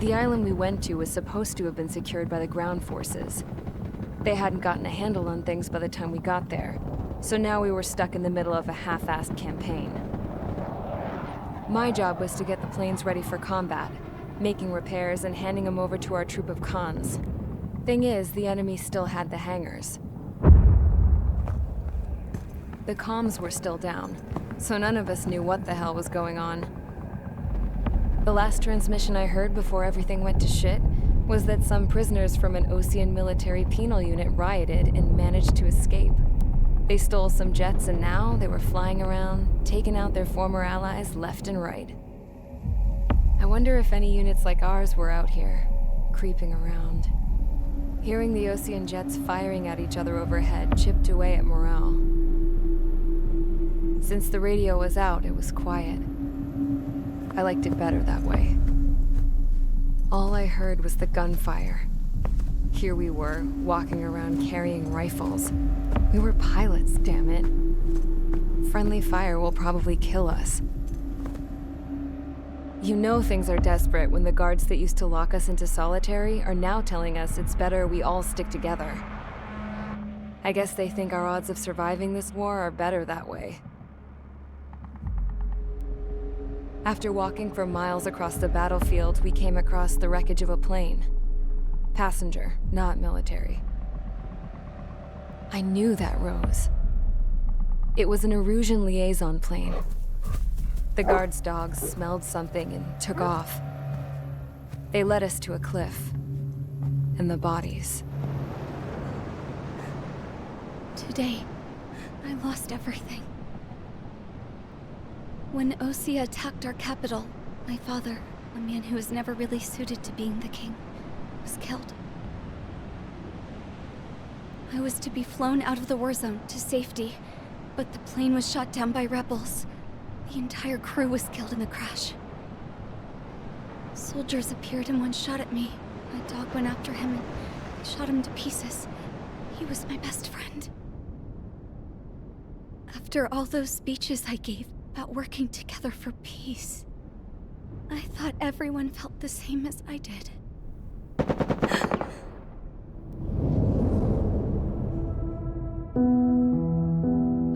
The island we went to was supposed to have been secured by the ground forces. They hadn't gotten a handle on things by the time we got there, so now we were stuck in the middle of a half-assed campaign. My job was to get the planes ready for combat, making repairs and handing them over to our troop of cons. Thing is, the enemy still had the hangars. The comms were still down, so none of us knew what the hell was going on. The last transmission I heard before everything went to shit was that some prisoners from an Osean military penal unit rioted and managed to escape. They stole some jets and now they were flying around, taking out their former allies left and right. I wonder if any units like ours were out here, creeping around. Hearing the Osean jets firing at each other overhead chipped away at morale. Since the radio was out, it was quiet. I liked it better that way. All I heard was the gunfire. Here we were, walking around carrying rifles. We were pilots, damn it. Friendly fire will probably kill us. You know things are desperate when the guards that used to lock us into solitary are now telling us it's better we all stick together. I guess they think our odds of surviving this war are better that way. After walking for miles across the battlefield, we came across the wreckage of a plane. Passenger, not military. I knew that rose. It was an Erusean liaison plane. The guards' dogs smelled something and took off. They led us to a cliff. And the bodies. Today, I lost everything. When Osea attacked our capital, my father, a man who was never really suited to being the king, was killed. I was to be flown out of the war zone to safety, but the plane was shot down by rebels. The entire crew was killed in the crash. Soldiers appeared and one shot at me. My dog went after him and shot him to pieces. He was my best friend. After all those speeches I gave about working together for peace, I thought everyone felt the same as I did.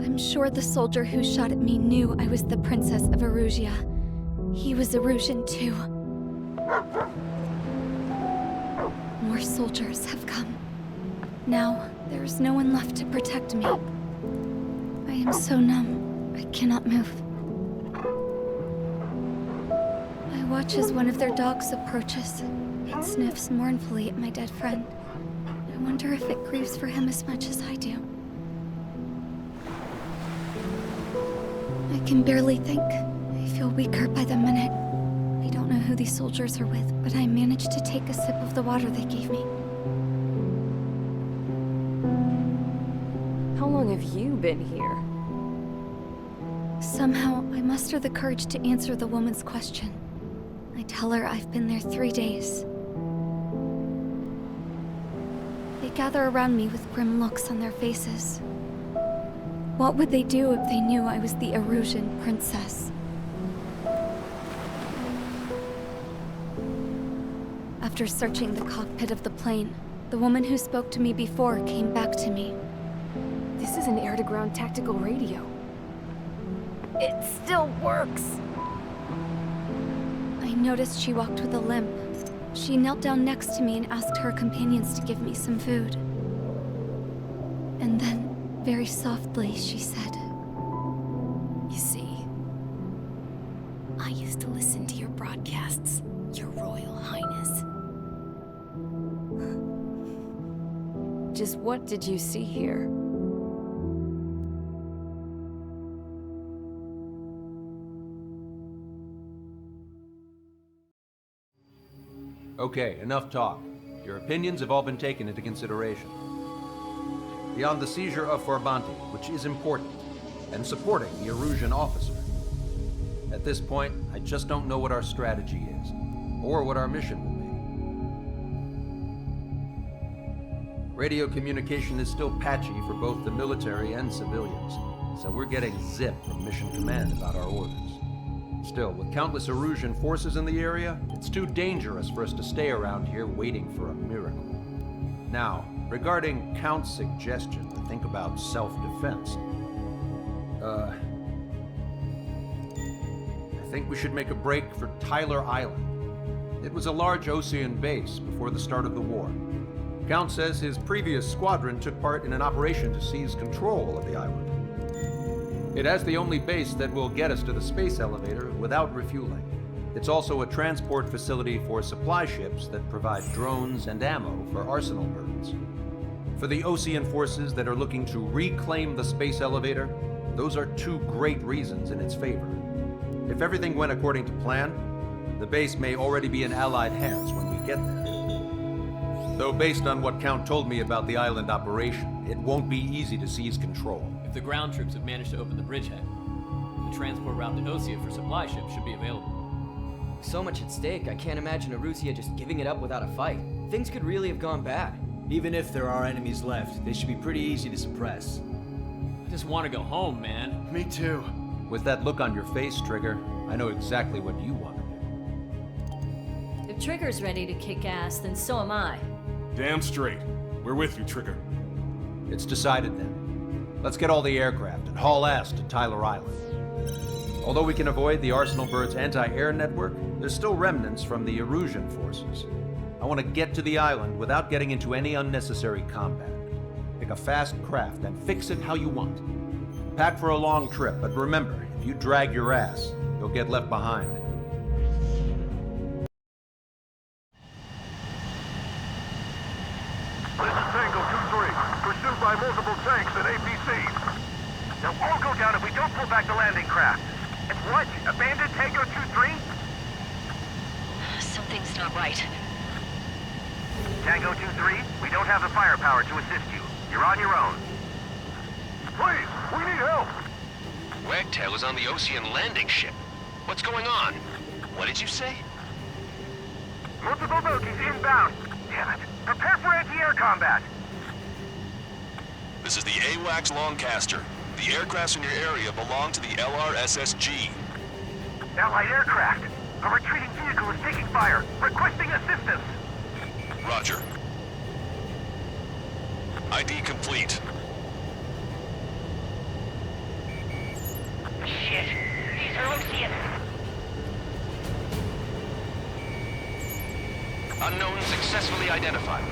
I'm sure the soldier who shot at me knew I was the Princess of Erusia. He was Erusean too. More soldiers have come. Now, there is no one left to protect me. I am so numb, I cannot move. I watch as one of their dogs approaches. It sniffs mournfully at my dead friend. I wonder if it grieves for him as much as I do. I can barely think. I feel weaker by the minute. I don't know who these soldiers are with, but I managed to take a sip of the water they gave me. How long have you been here? Somehow, I muster the courage to answer the woman's question. I tell her I've been there 3 days. They gather around me with grim looks on their faces. What would they do if they knew I was the Erusean princess? After searching the cockpit of the plane, the woman who spoke to me before came back to me. This is an air-to-ground tactical radio. It still works! I noticed she walked with a limp. She knelt down next to me and asked her companions to give me some food. And then, very softly, she said, You see, I used to listen to your broadcasts, Your Royal Highness. Just what did you see here? Okay, enough talk. Your opinions have all been taken into consideration. Beyond the seizure of Forbanti, which is important, and supporting the Erusean officer. At this point, I just don't know what our strategy is, or what our mission will be. Radio communication is still patchy for both the military and civilians, so we're getting zip from Mission Command about our orders. Still, with countless Erusean forces in the area, it's too dangerous for us to stay around here waiting for a miracle. Now, regarding Count's suggestion to think about self-defense, I think we should make a break for Tyler Island. It was a large Osean base before the start of the war. Count says his previous squadron took part in an operation to seize control of the island. It has the only base that will get us to the space elevator without refueling. It's also a transport facility for supply ships that provide drones and ammo for arsenal birds. For the Osean forces that are looking to reclaim the space elevator, those are two great reasons in its favor. If everything went according to plan, the base may already be in Allied hands when we get there. Though based on what Count told me about the island operation, it won't be easy to seize control. If the ground troops have managed to open the bridgehead, the transport route to Osea for supply ships should be available. So much at stake, I can't imagine Erusean just giving it up without a fight. Things could really have gone bad. Even if there are enemies left, they should be pretty easy to suppress. I just want to go home, man. Me too. With that look on your face, Trigger, I know exactly what you want to do. If Trigger's ready to kick ass, then so am I. Damn straight. We're with you, Trigger. It's decided then. Let's get all the aircraft and haul ass to Tyler Island. Although we can avoid the Arsenal Bird's anti-air network, there's still remnants from the Erusean forces. I want to get to the island without getting into any unnecessary combat. Pick a fast craft and fix it how you want. Pack for a long trip, but remember, if you drag your ass, you'll get left behind. This is Tango 2-3, pursued by multiple tanks and APCs. They'll all go down if we don't pull back the landing craft. And what? Abandon Tango 2-3? Something's not right. Tango 2-3, we don't have the firepower to assist you. You're on your own. Please, we need help! Wagtail is on the Osean landing ship. What's going on? What did you say? Multiple bogies inbound. Damn it. Prepare for anti-air combat. This is the AWACS Longcaster. The aircrafts in your area belong to the LRSSG. Allied aircraft. A retreating vehicle is taking fire. Requesting assistance. Roger. ID complete. Shit. These are Osean. Unknown successfully identified.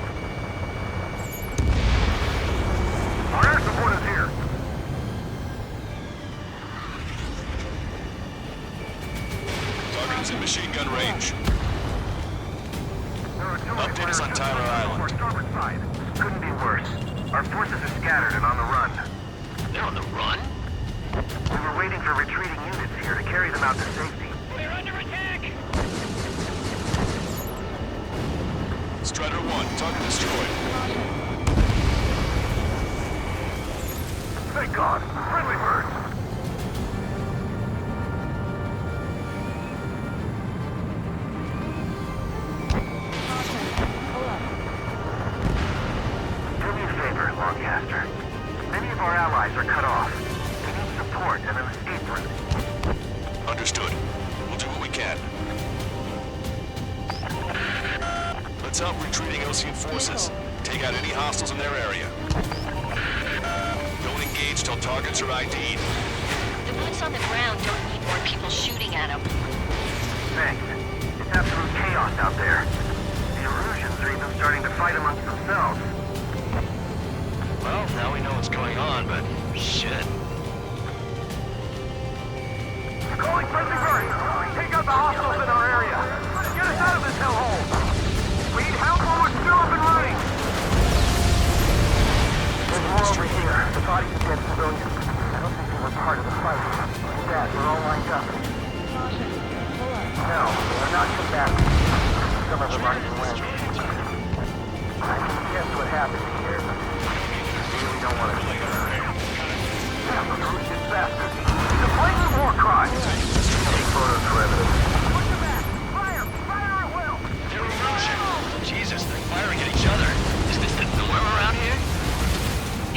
Our air support is here. Target is in machine gun range. There are two Update us on Tyler Island. our starboard side. Couldn't be worse. Our forces are scattered and on the run. They're on the run? We were waiting for retreating units here to carry them out to safety. We're under attack! Strider 1, target destroyed. Thank God. Friendly birds. Do me a favor, Longcaster. Many of our allies are cut off. We need support and an escape route. Understood. We'll do what we can. Let's help retreating Osean forces. Take out any hostiles in their area. Don't engage till targets are ID'd. The boots on the ground don't need more people shooting at them. Thanks. It's absolute chaos out there. The Erusians are even starting to fight amongst themselves. Well, now we know what's going on, but shit. Calling friendly birds! Take out the hostiles in our area! Get us out of this hellhole! We need help while we're still up and running! There's more over here. The bodies of dead civilians. I don't think they were part of the fight. Dad, we're all lined up. No, they're not combatants. Some of them aren't even wearing sheets. I can guess what happened here. We really don't want to see it. Damn, the Erusian bastards. It's a blatant war crime! Take photos for evidence. Push them back! Fire! Fire at will! They're Erusian. Jesus, they're firing at each other. Is this the norm around here?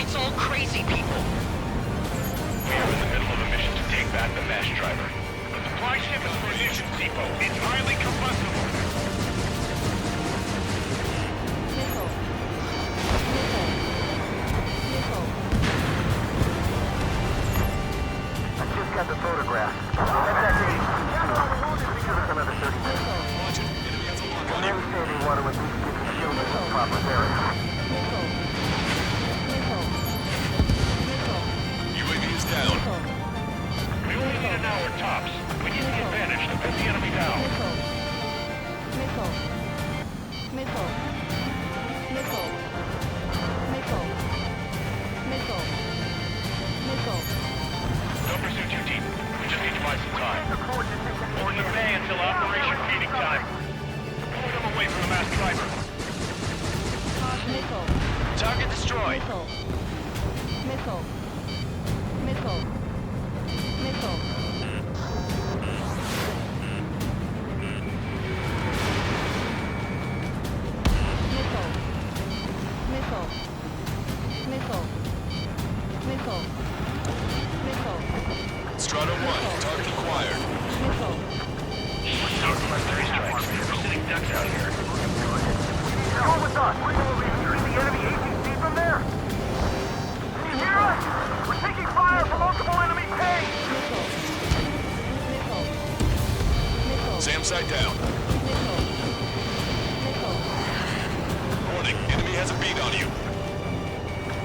It's all crazy people. We are in the middle of a mission to take back the mesh driver. But the supply ship is a munitions depot. It's highly combustible. I just got the photograph. Contact me. Give us another 30 minutes. Maybe saving water would at least give the children some proper therapy. UAV is down. We only need an hour tops. We need the advantage to pin the enemy down. Don't pursue too deep. We just need to buy some time. Hold the bay until operation feeding time. Pull them away from the masked driver. Target destroyed. Strata 1, target acquired. Northwest strikes. We're sitting ducks out here. Go with us. Is the enemy 18 feet from there? Can you hear us? We're taking fire from multiple enemy tanks. SAM site down. Warning, enemy has a beat on you.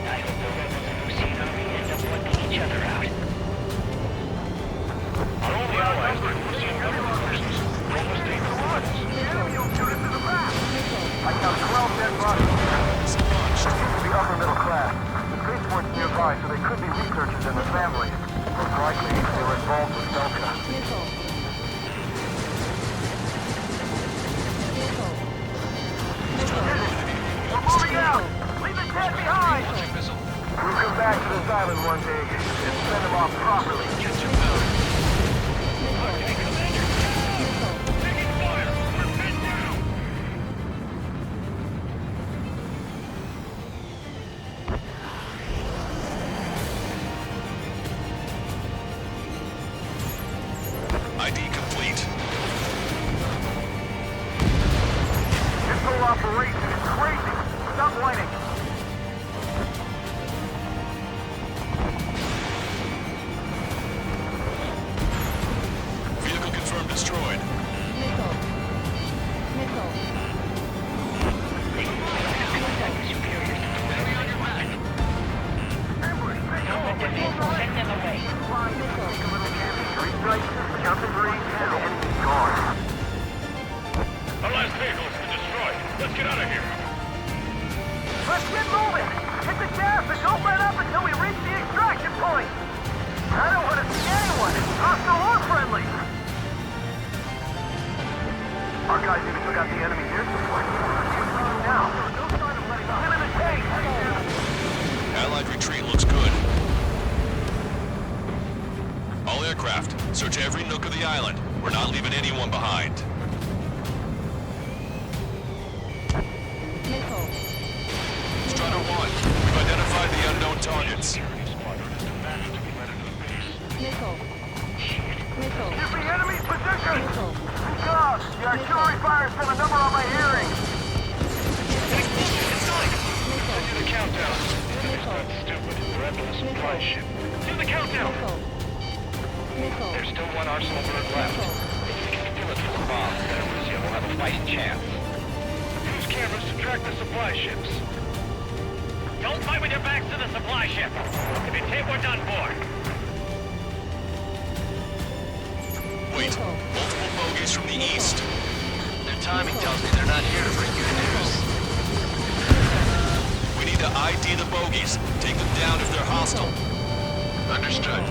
I hope the rebels and Erusean army end up wiping each other out. Our only allies are Erusean government forces. Roma state the woods. The enemy will shoot us in the back. I count 12 dead bodies. It's launched. The upper middle class. The spaceport's nearby, so they could be researchers and their families. Most likely, they were involved with Delta. We're moving out! Leave the dead behind! We'll come back to this island one day and send them off properly. Get your mouth. Okay, Commander. Taking fire! We're pinned down! ID complete. This whole operation is crazy! Stop whining! Vehicle confirmed destroyed. Our last vehicle has been destroyed. Let's get out of here. Let's get moving! Hit the gas and don't let up until we reach the extraction point! I don't want to see anyone, hostile or friendly! Our guys even took out the enemy air support. Now, no sign of letting up. Get in the tank! Allied retreat looks good. All aircraft, search every nook of the island. We're not leaving anyone behind. Strata 1, we've identified the unknown targets. Give me enemy position! God, the artillery fire sent a number on my hearing! Do the countdown. Enemy's not stupid. They're after the supply ship. Do the countdown! There's still one arsenal bird left. If we can steal it from the bomb, then Erusean will have a fighting chance. Use cameras to track the supply ships. Don't fight with your backs to the supply ship. If it's hit, we're done for. Wait, multiple bogies from the east. Their timing tells me they're not here to bring good news. We need to ID the bogies. Take them down if they're hostile. Understood.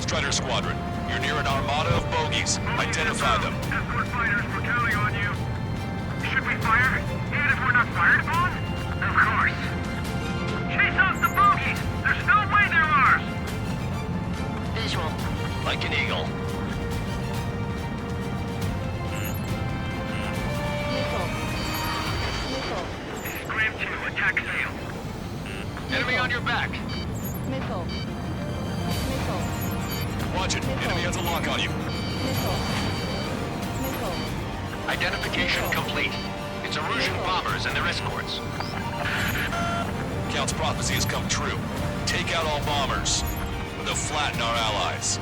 Strider Squadron, you're near an armada of bogies. Identify them. Escort fighters, we're counting on you. Should we fire? Even if we're not fired upon? Of course. Chase out the bogies! There's no way they're ours! Visual. Like an eagle. Scram 2, attack sail. Enemy on your back. Missile. Watch it. Enemy has a lock on you. Identification complete. It's Erusean bombers and their escorts. Count's prophecy has come true. Take out all bombers. They'll flatten our allies.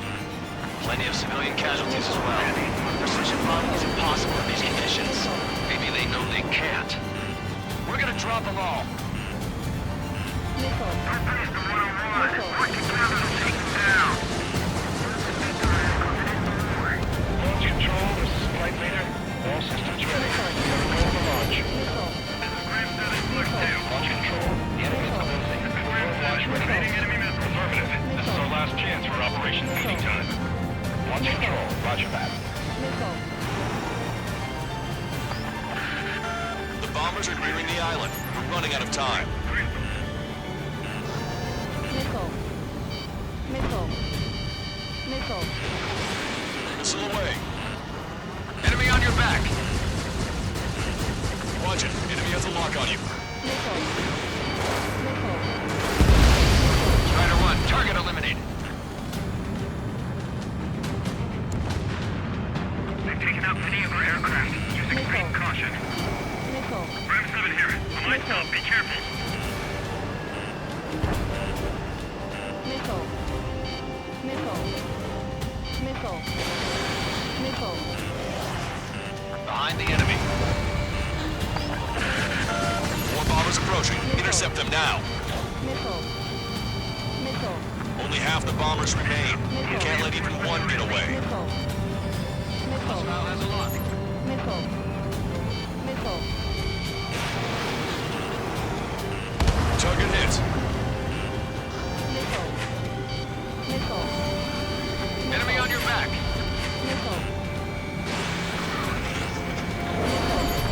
Plenty of civilian casualties as well. Precision bombing is impossible in these conditions. Maybe they know they can't. We're gonna drop them all. Launch control, this is flight leader. All systems ready. We are go for launch. Launch control. The enemy is closing. Launch ready. Affirmative. This is our last chance for Operation Feeding Time. Launch control. Roger that. The bombers are clearing the island. We're running out of time. Missile away. Enemy on your back. Watch it. Enemy has a lock on you. Strider 1, target eliminated. They've taken out many of our aircraft. Use extreme caution. Ram 7 here. A light stop. Be careful. Behind the enemy. More bombers approaching. Intercept them now. Only half the bombers remain. Can't let even one get away. Hostile has a lock. Target hit. Enemy on your back.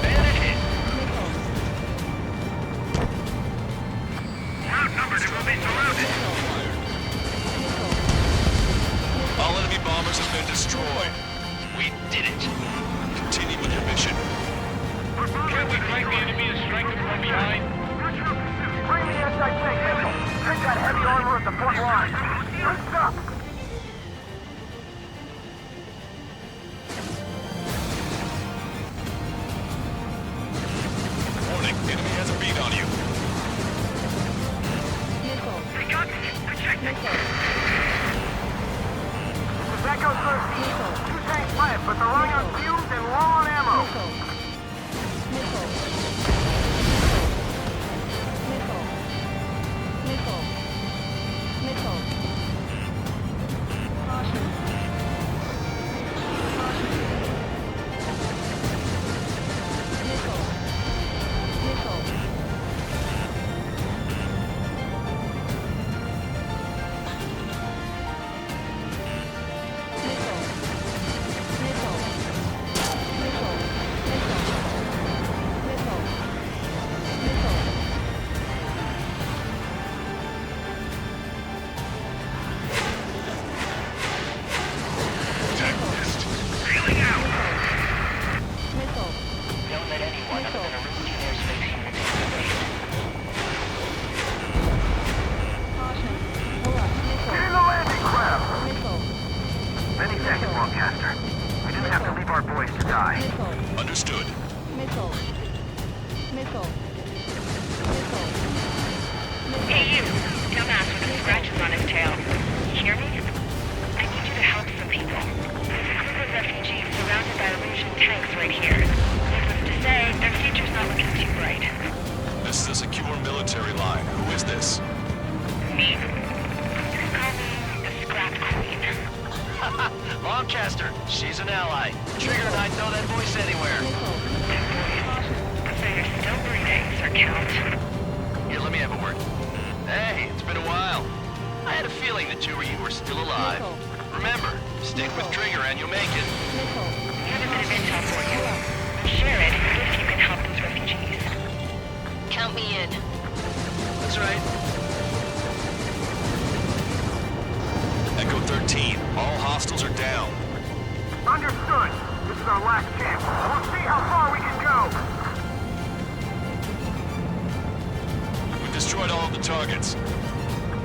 Bandit hit. We're outnumbered and we'll be surrounded. All enemy bombers have been destroyed. We did it. Continue with your mission. Can't we strike the enemy and strike them from behind? Bring the anti-tank missile. Take that heavy armor at the front line. Let's up. Warning, enemy has a beat on you. They got me. Protect me. That goes first. Two tanks left, but they're running on fumes and low on ammo. Understood. Hey you, dumbass with the scratches on his tail. You hear me? I need you to help some people. There's a group of refugees surrounded by Erusean tanks right here. Needless to say, their future's not looking too bright. This is a secure military line. Who is this? Me? Just call me the Scrap Queen. Lancaster, she's an ally. Trigger and I'd know that voice anywhere. So you're still breathing, Sir Count. Here, let me have a word. Hey, it's been a while. I had a feeling the two of you were still alive. Remember, stick with Trigger and you'll make it. I have a bit of intel for you. Share it if you can help those refugees. Count me in. That's right. Echo 13. All hostiles are down. Understood. This is our last chance. We'll see how far we can go. We destroyed all of the targets.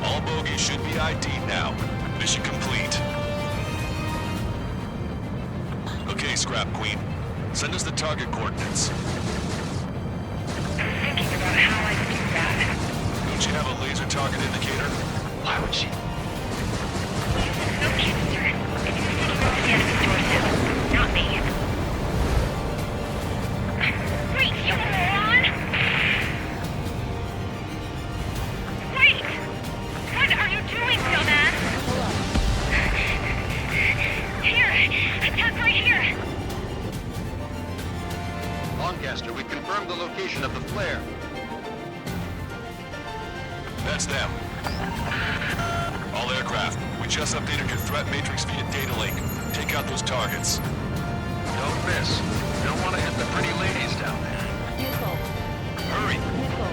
All bogies should be ID'd now. Mission complete. scrap, Queen. Send us the target coordinates. I was thinking about how I could do that. Don't you have a laser target indicator? Why would she? Use a smoke canister. It's the city broadcast sources, not me. Wait, you moron! Wait! What are you doing, dumbass? Here! Attack right here! Lancaster, we've confirmed the location of the flare. That's them. All aircraft, we just updated your threat matrix via data link. Take out those targets. Don't miss. Don't want to hit the pretty ladies down there. Nickel. Hurry. Nickel.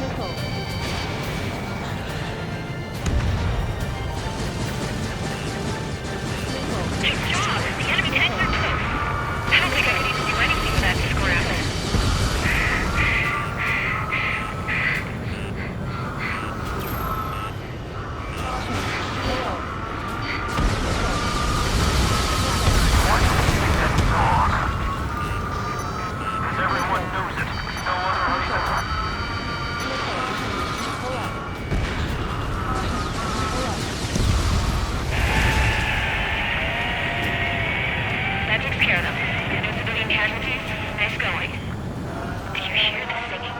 Nickel. Good job! The enemy tanks are close. I don't think I could even do anything with that scrap. Everyone knows it. No other reason. That takes care of them. No civilian casualties. Nice going. Do you hear the singing?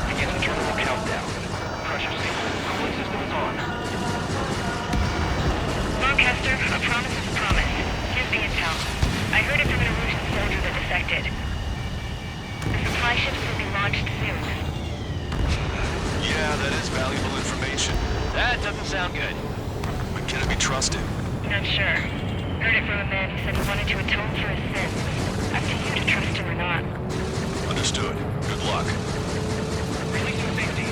Begin the terminal countdown. Pressure signal. Cooling system is on. Lancaster, a promise is a promise. Here's the intel. I heard it from an Erusean soldier that defected. The supply ships will be launched soon. Yeah, that is valuable information. That doesn't sound good. But can it be trusted? Not sure. Heard it from a man who said he wanted to atone for his sins. Up to you to trust him or not. Understood. Good luck. Releasing safety.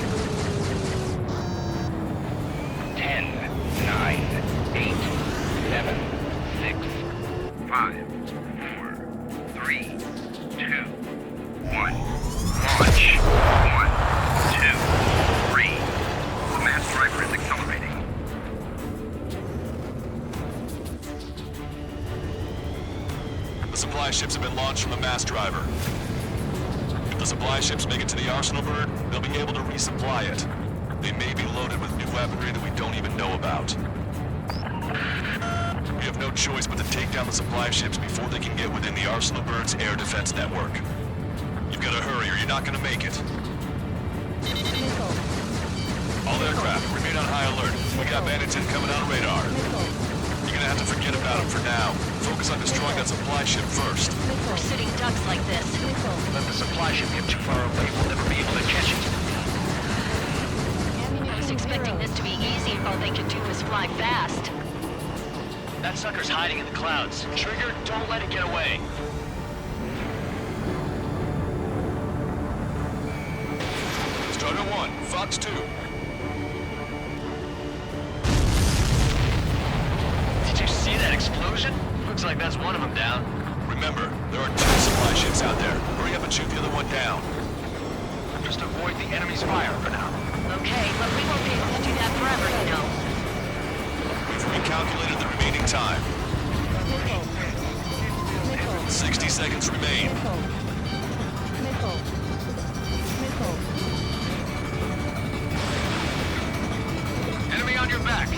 10, 9, 8, 7, 6, 5, 4, 3, 2, 1. Launch. 1, 2, 3. The mass driver is accelerating. The supply ships have been launched from the mass driver. If the supply ships make it to the arsenal bird, they'll be able to resupply it. They may be loaded with new weaponry that we don't even know about. We have no choice but to take down the supply ships before they can get within the arsenal bird's air defense network. You've got to hurry or you're not going to make it. Nickel. All aircraft, remain on high alert. We got bandits incoming on radar. Nickel. You're gonna have to forget about them for now. Focus on destroying that supply ship first. We're sitting ducks like this. Nickel. Let the supply ship get too far away, we'll never be able to catch it. I was expecting this to be easy if all they could do was fly fast. That sucker's hiding in the clouds. Trigger, don't let it get away. Strider 1, Fox 2. Did you see that explosion? Looks like that's one of them down. Remember, there are 2 supply ships out there. Hurry up and shoot the other one down. Just avoid the enemy's fire for now. Okay, but we won't be able to do that forever, you know. We've recalculated the remaining time. Nickel. Nickel. 60 seconds remain. Nickel. Nickel. Nickel. Enemy on your back.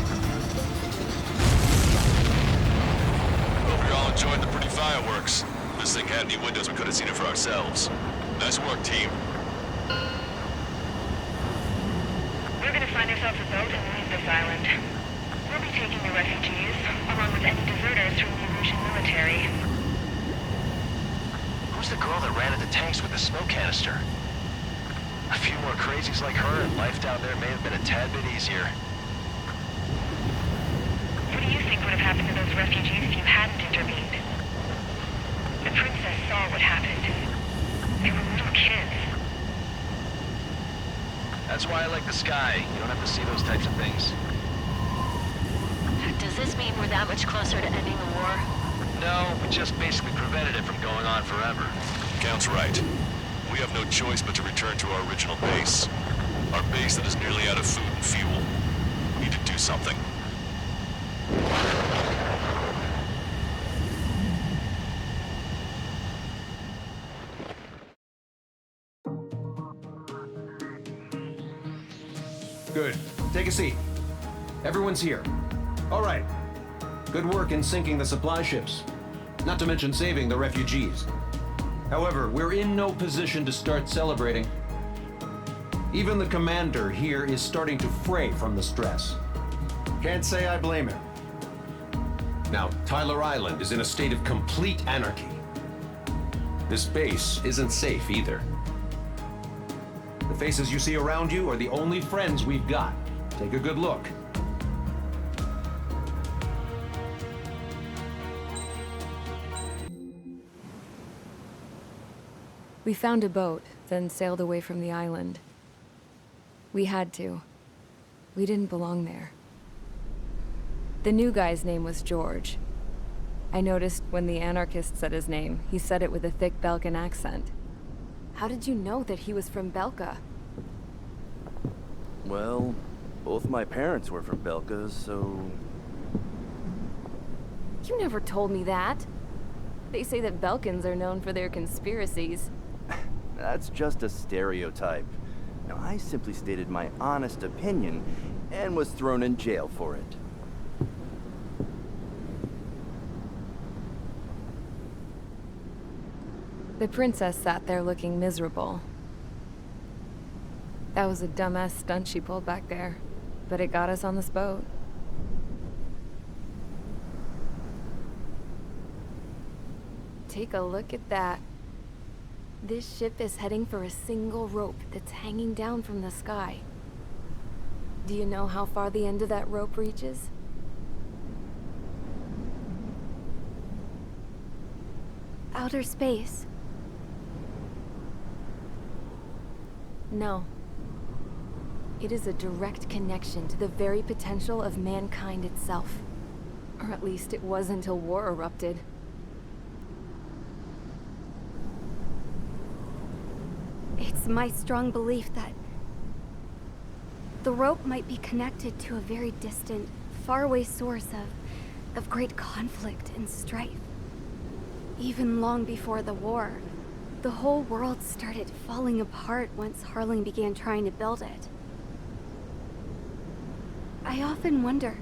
Hope you're all enjoying the pretty fireworks. If this thing had any windows, we could have seen it for ourselves. Nice work, team. We're gonna find ourselves a boat and leave this island. We'll be taking the refugees, along with any deserters from the Erusean military. Who's the girl that ran into tanks with the smoke canister? A few more crazies like her, and life down there may have been a tad bit easier. What do you think would have happened to those refugees if you hadn't intervened? The princess saw what happened. They were little kids. That's why I like the sky. You don't have to see those types of things. Does this mean we're that much closer to ending the war? No, we just basically prevented it from going on forever. Count's right. We have no choice but to return to our original base. Our base that is nearly out of food and fuel. We need to do something. Good. Take a seat. Everyone's here. All right. Good work in sinking the supply ships. Not to mention saving the refugees. However, we're in no position to start celebrating. Even the commander here is starting to fray from the stress. Can't say I blame him. Now, Tyler Island is in a state of complete anarchy. This base isn't safe either. The faces you see around you are the only friends we've got. Take a good look. We found a boat, then sailed away from the island. We had to. We didn't belong there. The new guy's name was George. I noticed when the anarchist said his name, he said it with a thick Belkan accent. How did you know that he was from Belka? Well, both my parents were from Belka, so... You never told me that. They say that Belkans are known for their conspiracies. That's just a stereotype. Now, I simply stated my honest opinion and was thrown in jail for it. The princess sat there looking miserable. That was a dumbass stunt she pulled back there, but it got us on this boat. Take a look at that. This ship is heading for a single rope that's hanging down from the sky. Do you know how far the end of that rope reaches? Outer space. No. It is a direct connection to the very potential of mankind itself. Or at least it was until war erupted. It's my strong belief that the rope might be connected to a very distant, faraway source of great conflict and strife. Even long before the war, the whole world started falling apart once Harling began trying to build it. I often wonder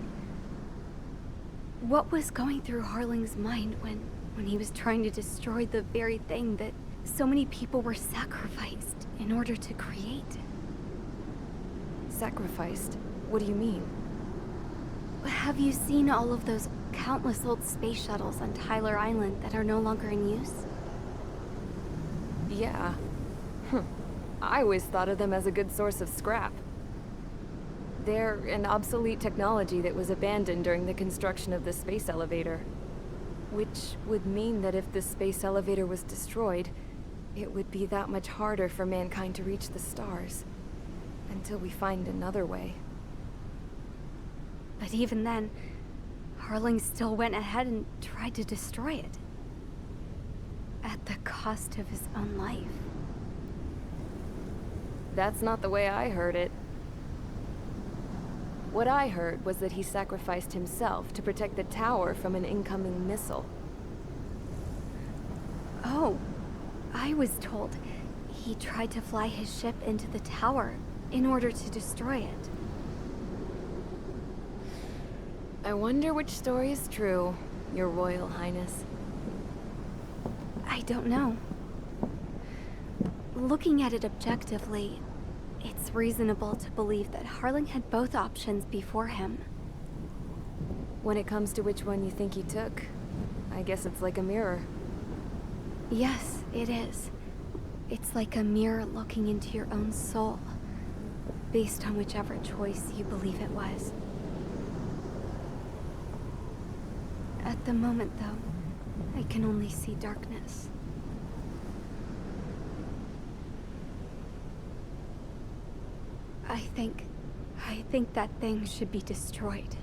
what was going through Harling's mind when he was trying to destroy the very thing that so many people were sacrificed in order to create. Sacrificed? What do you mean? Have you seen all of those countless old space shuttles on Tyler Island that are no longer in use? Yeah. I always thought of them as a good source of scrap. They're an obsolete technology that was abandoned during the construction of the space elevator. Which would mean that if the space elevator was destroyed, it would be that much harder for mankind to reach the stars. Until we find another way. But even then, Harling still went ahead and tried to destroy it. At the cost of his own life. That's not the way I heard it. What I heard was that he sacrificed himself to protect the tower from an incoming missile. Oh, I was told he tried to fly his ship into the tower in order to destroy it. I wonder which story is true, Your Royal Highness. I don't know. Looking at it objectively, it's reasonable to believe that Harling had both options before him. When it comes to which one you think he took, I guess it's like a mirror. Yes, it is. It's like a mirror looking into your own soul, based on whichever choice you believe it was. At the moment, though, I can only see darkness. I think that thing should be destroyed.